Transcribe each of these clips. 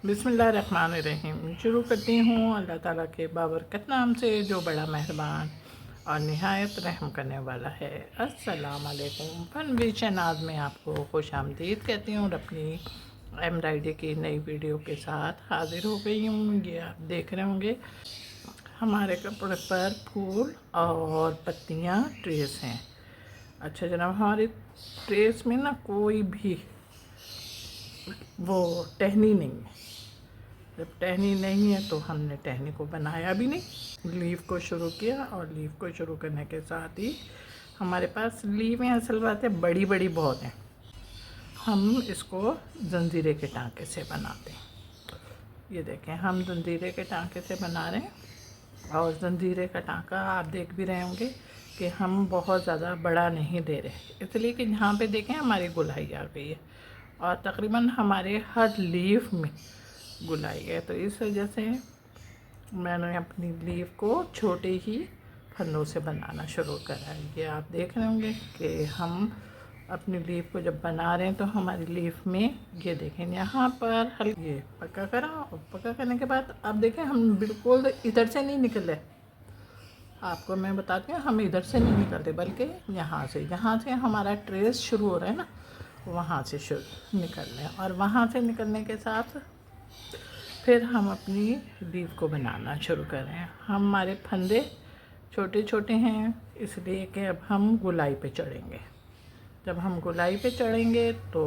बिस्मिल्लाहिर्रहमानिर्रहीम। शुरू करती हूँ अल्लाह ताला के बाबरकत नाम से जो बड़ा मेहरबान और निहायत रहम करने वाला है। अस्सलाम वालेकुम। फनविश नाज में आपको खुश आमदीद कहती हूँ और अपनी एम्ब्रॉयडरी की नई वीडियो के साथ हाजिर हो गई हूँ। ये आप देख रहे होंगे हमारे कपड़े पर फूल और पत्तियाँ ट्रेस हैं। अच्छा जनाब, हमारे ट्रेस में ना कोई भी वो टहनी नहीं है। जब टहनी नहीं है तो हमने टहनी को बनाया भी नहीं, लीफ को शुरू किया और लीफ को शुरू करने के साथ ही हमारे पास लीवें असल बात है बड़ी बड़ी बहुत हैं। हम इसको जंजीरे के टाँके से बनाते हैं। ये देखें, हम जंजीरे के टाँके से बना रहे हैं और जंजीरे का टाँका आप देख भी रहे होंगे कि हम बहुत ज़्यादा बड़ा नहीं दे रहे, इसलिए कि यहाँ पे देखें हमारी गुलाई आ गई है और तकरीबन हमारे हर लीफ में गुलाई है। तो इस वजह से मैंने अपनी लीफ को छोटे ही फंदों से बनाना शुरू करा है। ये आप देख रहे होंगे कि हम अपनी लीफ को जब बना रहे हैं तो हमारी लीफ में ये देखें यहाँ पर हल्का ये पक्का करा और पक्का करने के बाद अब देखें हम बिल्कुल इधर से नहीं निकले। आपको मैं बताती हूँ, हम इधर से नहीं निकलते बल्कि यहाँ से हमारा ट्रेस शुरू हो रहा है ना, वहाँ से शुरू निकल रहे हैं और वहाँ से निकलने के साथ फिर हम अपनी लीफ को बनाना शुरू कर रहे हैं। हमारे फंदे छोटे छोटे हैं इसलिए कि अब हम गुलाई पे चढ़ेंगे। जब हम गुलाई पे चढ़ेंगे तो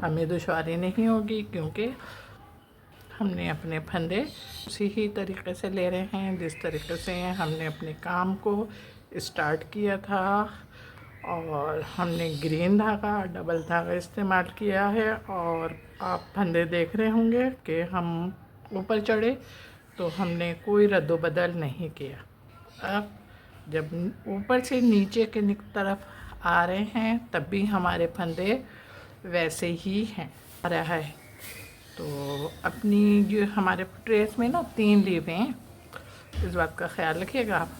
हमें दुश्वारी नहीं होगी क्योंकि हमने अपने फंदे उसी ही तरीके से ले रहे हैं जिस तरीके से हमने अपने काम को स्टार्ट किया था। और हमने ग्रीन धागा डबल धागा इस्तेमाल किया है और आप फंदे देख रहे होंगे कि हम ऊपर चढ़े तो हमने कोई रद्दोबदल नहीं किया। अब जब ऊपर से नीचे के तरफ आ रहे हैं तब भी हमारे फंदे वैसे ही हैं आ रहा है। तो अपनी जो हमारे ट्रेस में ना 3 लीवें हैं, इस बात का ख्याल रखिएगा। आप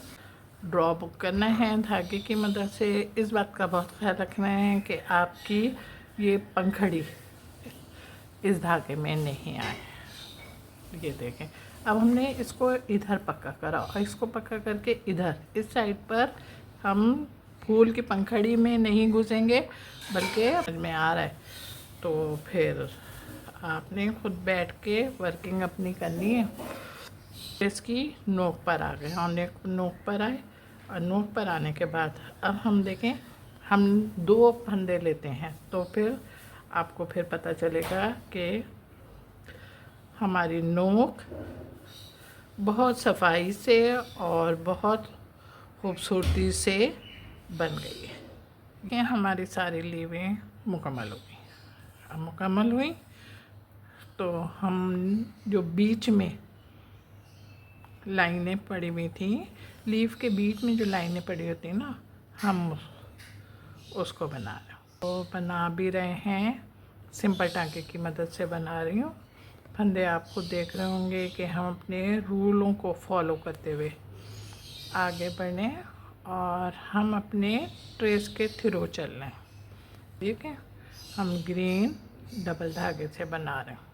ड्रॉ करना है धागे की मदद से, इस बात का बहुत ख्याल रखना है कि आपकी ये पंखड़ी इस धागे में नहीं आए। ये देखें, अब हमने इसको इधर पक्का करा और इसको पक्का करके इधर इस साइड पर हम फूल की पंखड़ी में नहीं घुसेंगे बल्कि समझ में आ रहा है। तो फिर आपने खुद बैठ के वर्किंग अपनी करनी है। इसकी नोक पर आ गए और नोक पर आए और नोक पर आने के बाद अब हम देखें हम 2 फंदे लेते हैं तो फिर आपको फिर पता चलेगा कि हमारी नोक बहुत सफाई से और बहुत खूबसूरती से बन गई है। ये हमारी सारी लीवें मुकम्मल हो गई। अब मुकम्मल हुई तो हम जो बीच में लाइनें पड़ी हुई थी, लीफ के बीच में जो लाइनें पड़ी होती हैं ना, हम उसको बना रहे हैं। तो बना भी रहे हैं, सिंपल टाँके की मदद से बना रही हूँ। फंदे आप खुद देख रहे होंगे कि हम अपने रूलों को फॉलो करते हुए आगे बढ़ें और हम अपने ट्रेस के थ्रू चल रहे हैं। ठीक है, हम ग्रीन डबल धागे से बना रहे हैं।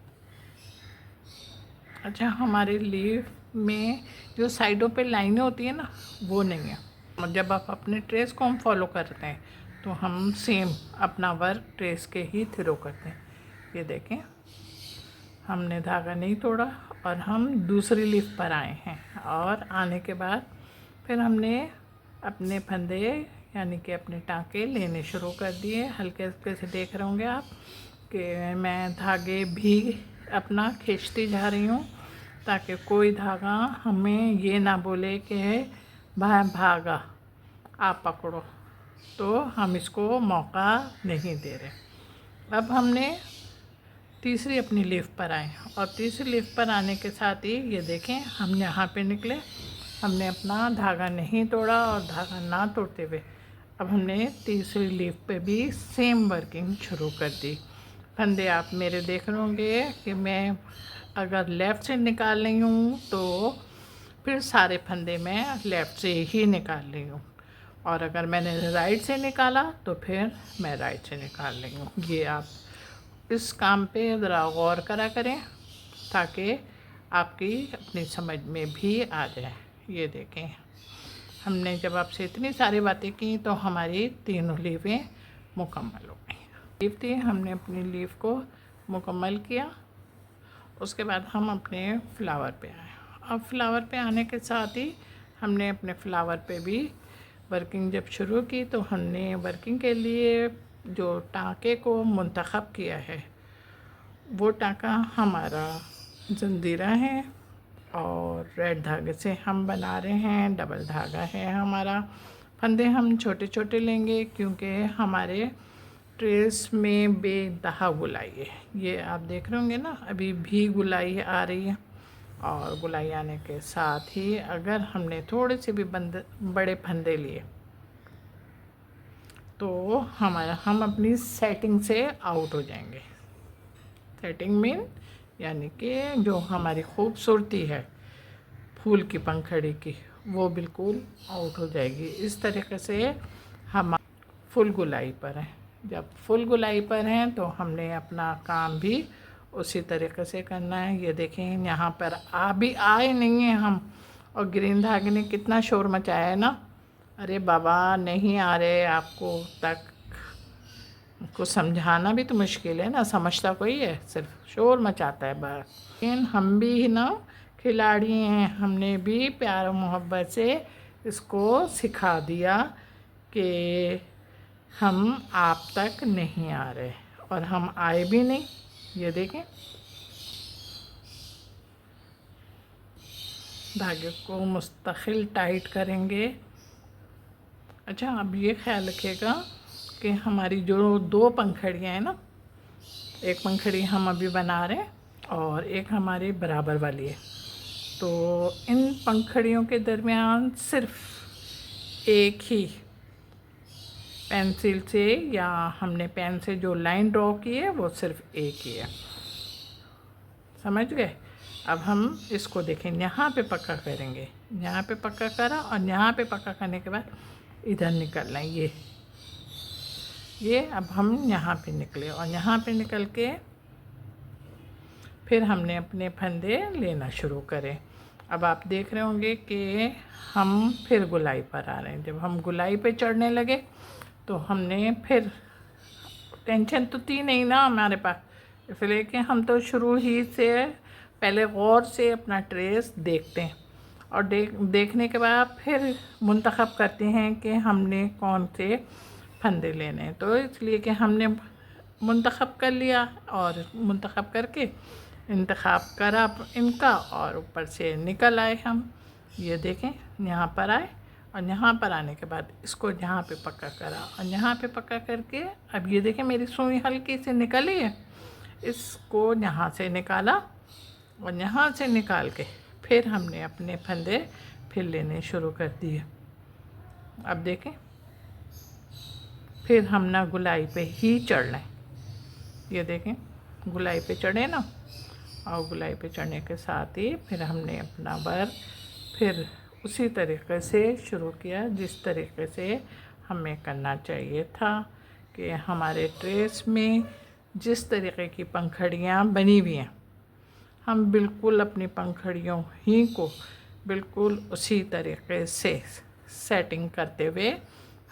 अच्छा, हमारे लीफ में जो साइडों पे लाइनें होती हैं ना, वो नहीं है। जब आप अपने ट्रेस को हम फॉलो करते हैं तो हम सेम अपना वर्क ट्रेस के ही थ्रू करते हैं। ये देखें, हमने धागा नहीं तोड़ा और हम दूसरी लीफ पर आए हैं और आने के बाद फिर हमने अपने फंदे यानी कि अपने टाँके लेने शुरू कर दिए। हल्के हल्के से देख रहे होंगे आप कि मैं धागे भी अपना खींचती जा रही हूँ ताकि कोई धागा हमें ये ना बोले कि भागा आप पकड़ो, तो हम इसको मौका नहीं दे रहे। अब हमने तीसरी अपनी लीफ पर आए और तीसरी लीफ पर आने के साथ ही ये देखें हम यहाँ पे निकले। हमने अपना धागा नहीं तोड़ा और धागा ना तोड़ते हुए अब हमने तीसरी लीफ पे भी सेम वर्किंग शुरू कर दी। फंदे आप मेरे देख रहे होंगे कि मैं अगर लेफ़्ट से निकाल रही हूँ तो फिर सारे फंदे मैं लेफ़्ट से ही निकाल रही हूँ और अगर मैंने राइट से निकाला तो फिर मैं राइट से निकाल रही हूँ। ये आप इस काम पे ज़रा गौर करा करें ताकि आपकी अपनी समझ में भी आ जाए। ये देखें, हमने जब आपसे इतनी सारी बातें की तो हमारी तीनों लीवें मुकम्मल हो गई। लीव थी, हमने अपनी लीव को मुकम्मल किया। उसके बाद हम अपने फ्लावर पे आए। अब फ्लावर पे आने के साथ ही हमने अपने फ्लावर पे भी वर्किंग जब शुरू की तो हमने वर्किंग के लिए जो टाँके को मुंतखब किया है वो टाँका हमारा जंजीरा है और रेड धागे से हम बना रहे हैं। डबल धागा है हमारा। फंदे हम छोटे छोटे लेंगे क्योंकि हमारे ट्रेस में बेइंतहा गुलाई है। ये आप देख रहे होंगे ना, अभी भी गुलाई आ रही है। और गुलाई आने के साथ ही अगर हमने थोड़े से भी बड़े फंदे लिए तो हम अपनी सेटिंग से आउट हो जाएंगे। सेटिंग मीन यानी कि जो हमारी खूबसूरती है फूल की पंखड़ी की वो बिल्कुल आउट हो जाएगी। इस तरीके से हम फुल गुलाई पर हैं। जब फुल गुलाई पर हैं तो हमने अपना काम भी उसी तरीके से करना है। ये देखें, यहाँ पर भी आए नहीं हैं हम, और ग्रीन धागे ने कितना शोर मचाया है ना। अरे बाबा, नहीं आ रहे आपको तक, को समझाना भी तो मुश्किल है ना, समझता कोई है, सिर्फ शोर मचाता है बस। लेकिन हम भी ना खिलाड़ी हैं, हमने भी प्यार मोहब्बत से इसको सिखा दिया कि हम आप तक नहीं आ रहे, और हम आए भी नहीं। ये देखें, धागे को मुस्तकिल टाइट करेंगे। अच्छा, अब ये ख्याल रखिएगा कि हमारी जो दो पंखड़ियाँ हैं ना, एक पंखड़ी हम अभी बना रहे हैं और एक हमारी बराबर वाली है, तो इन पंखड़ियों के दरमियान सिर्फ एक ही पेंसिल से या हमने पेन से जो लाइन ड्रॉ की है वो सिर्फ एक ही है। समझ गए? अब हम इसको देखें, यहाँ पे पक्का करेंगे, यहाँ पे पक्का करा और यहाँ पे पक्का करने के बाद इधर निकलना है। ये अब हम यहाँ पे निकले और यहाँ पे निकल के फिर हमने अपने फंदे लेना शुरू करें। अब आप देख रहे होंगे कि हम फिर गुलाई पर आ रहे हैं। जब हम गुलाई पे चढ़ने लगे तो हमने फिर, टेंशन तो थी नहीं ना हमारे पास, इसलिए कि हम तो शुरू ही से पहले गौर से अपना ट्रेस देखते हैं और देखने के बाद फिर मुंतखब करते हैं कि हमने कौन से फंदे लेने हैं। तो इसलिए कि हमने मुंतखब कर लिया और मुंतखब करके इंतखाब करा इनका और ऊपर से निकल आए हम। ये देखें, यहाँ पर आए और यहाँ पर आने के बाद इसको यहाँ पे पक्का करा और यहाँ पे पक्का करके अब ये देखें मेरी सुई हल्की से निकली है, इसको यहाँ से निकाला और यहाँ से निकाल के फिर हमने अपने फंदे फिर लेने शुरू कर दिए। अब देखें, फिर हम ना गुलाई पे ही चढ़ लें। ये देखें, गुलाई पे चढ़े ना, और गुलाई पे चढ़ने के साथ ही फिर हमने अपना वर्क फिर उसी तरीके से शुरू किया जिस तरीके से हमें करना चाहिए था कि हमारे ट्रेस में जिस तरीके की पंखड़ियाँ बनी हुई हैं हम बिल्कुल अपनी पंखड़ियों ही को बिल्कुल उसी तरीके से सेटिंग करते हुए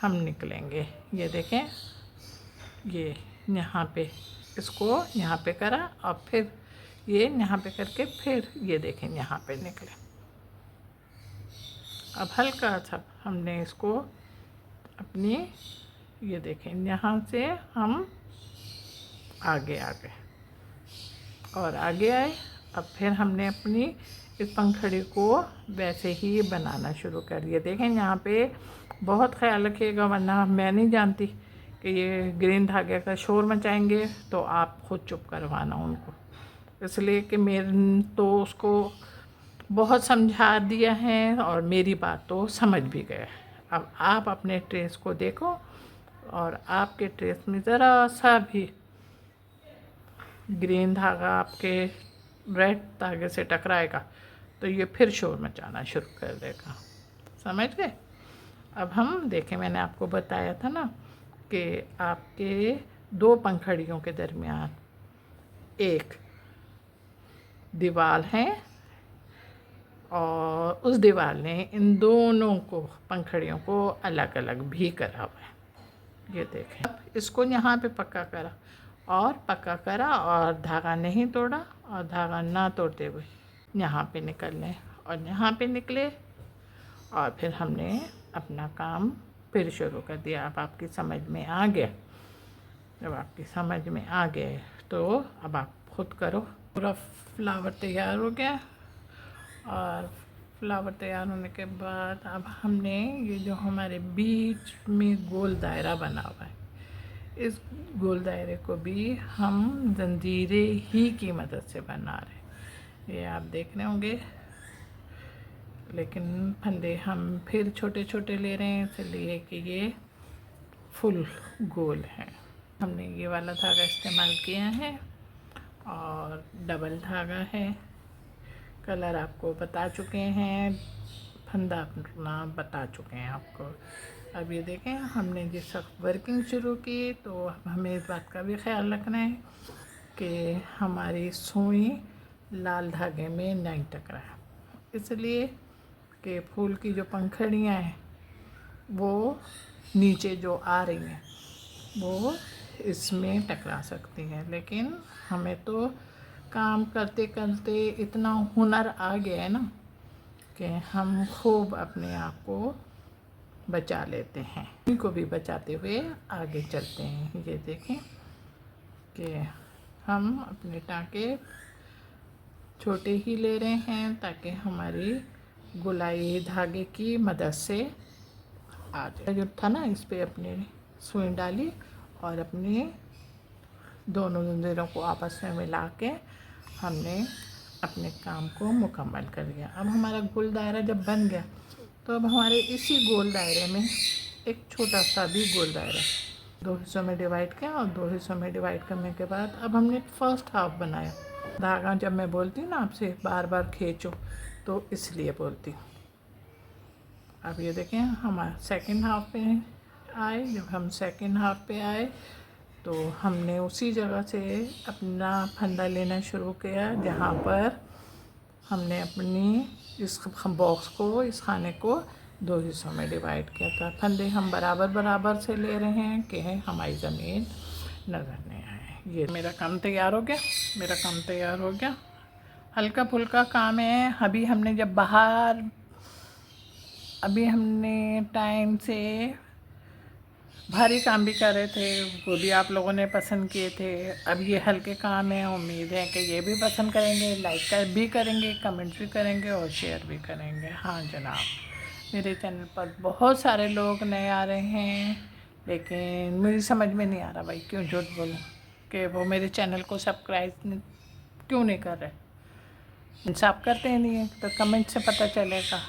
हम निकलेंगे। ये देखें, ये यहाँ पे इसको यहाँ पे करा और फिर ये यहाँ पे करके फिर ये देखें यहाँ पे निकले। अब हल्का सा हमने इसको अपनी, ये देखें यहाँ से हम आगे आ गए और आगे आए। अब फिर हमने अपनी इस पंखड़ी को वैसे ही बनाना शुरू कर दिया। देखें, यहाँ पे बहुत ख्याल रखिएगा वरना मैं नहीं जानती कि ये ग्रीन धागे का शोर मचाएंगे तो आप खुद चुप करवाना उनको, इसलिए कि मेरे तो उसको बहुत समझा दिया है और मेरी बात तो समझ भी गया। अब आप अपने ट्रेस को देखो और आपके ट्रेस में ज़रा सा भी ग्रीन धागा आपके रेड धागे से टकराएगा तो ये फिर शोर मचाना शुरू कर देगा। समझ गए? अब हम देखें, मैंने आपको बताया था ना कि आपके दो पंखड़ियों के दरमियान एक दीवार है और उस दीवार ने इन दोनों को पंखड़ियों को अलग अलग भी करा हुआ है। ये देखें। अब इसको यहाँ पे पक्का करा और धागा नहीं तोड़ा और धागा ना तोड़ते हुए यहाँ पे निकलने और यहाँ पे निकले और फिर हमने अपना काम फिर शुरू कर दिया। अब आपकी समझ में आ गया। जब आपकी समझ में आ गए तो अब आप खुद करो। पूरा फ्लावर तैयार हो गया और फ्लावर तैयार होने के बाद अब हमने ये जो हमारे बीच में गोल दायरा बना हुआ है, इस गोल दायरे को भी हम जंजीरें ही की मदद से बना रहे हैं। ये आप देख रहे होंगे, लेकिन फंदे हम फिर छोटे छोटे ले रहे हैं इसलिए कि ये फुल गोल है। हमने ये वाला धागा इस्तेमाल किया है और डबल धागा है। कलर आपको बता चुके हैं, फंदा अपना बता चुके हैं आपको। अब ये देखें, हमने जिस वक्त वर्किंग शुरू की तो अब हमें इस बात का भी ख्याल रखना है कि हमारी सुई लाल धागे में नहीं टकराए, इसलिए कि फूल की जो पंखड़ियाँ हैं वो नीचे जो आ रही हैं वो इसमें टकरा सकती हैं। लेकिन हमें तो काम करते करते इतना हुनर आ गया है ना कि हम खूब अपने आप को बचा लेते हैं, इनको भी बचाते हुए आगे चलते हैं। ये देखें कि हम अपने टाँके छोटे ही ले रहे हैं ताकि हमारी गोलाई धागे की मदद से आ जाए। जो था ना, इस पे अपने सुई डाली और अपने दोनों जंजीरों को आपस में मिला के हमने अपने काम को मुकम्मल कर लिया। अब हमारा गोल दायरा जब बन गया तो अब हमारे इसी गोल दायरे में एक छोटा सा भी गोल दायरा 2 हिस्सों में डिवाइड किया और 2 हिस्सों में डिवाइड करने के बाद अब हमने फर्स्ट हाफ बनाया। धागा जब मैं बोलती हूँ ना आपसे बार बार खींचो, तो इसलिए बोलती हूँ। अब ये देखें, हमारा सेकंड हाफ पे आए। जब हम सेकंड हाफ पे आए तो हमने उसी जगह से अपना फंदा लेना शुरू किया जहाँ पर हमने अपनी इस बॉक्स को, इस खाने को 2 हिस्सों में डिवाइड किया था। फंदे हम बराबर बराबर से ले रहे हैं कि हमारी ज़मीन नज़र नहीं आए। ये मेरा काम तैयार हो गया, मेरा काम तैयार हो गया। हल्का फुल्का काम है। अभी हमने टाइम से भारी काम भी कर रहे थे, वो भी आप लोगों ने पसंद किए थे। अब ये हल्के काम है, उम्मीद है कि ये भी पसंद करेंगे, लाइक भी करेंगे, कमेंट भी करेंगे और शेयर भी करेंगे। हाँ जनाब, मेरे चैनल पर बहुत सारे लोग नए आ रहे हैं, लेकिन मुझे समझ में नहीं आ रहा भाई क्यों झूठ बोलूं कि वो मेरे चैनल को सब्सक्राइब क्यों नहीं कर रहे। इंसाफ करते ही नहीं है, तो कमेंट से पता चलेगा।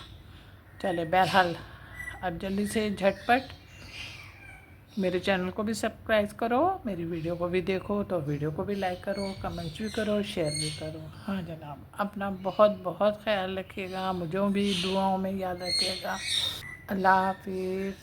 चले बहरहाल, अब जल्दी से झटपट मेरे चैनल को भी सब्सक्राइब करो, मेरी वीडियो को भी देखो तो वीडियो को भी लाइक करो, कमेंट्स भी करो, शेयर भी करो। हाँ जनाब, अपना बहुत बहुत ख्याल रखिएगा, मुझे भी दुआओं में याद रखिएगा। अल्लाह हाफिज़।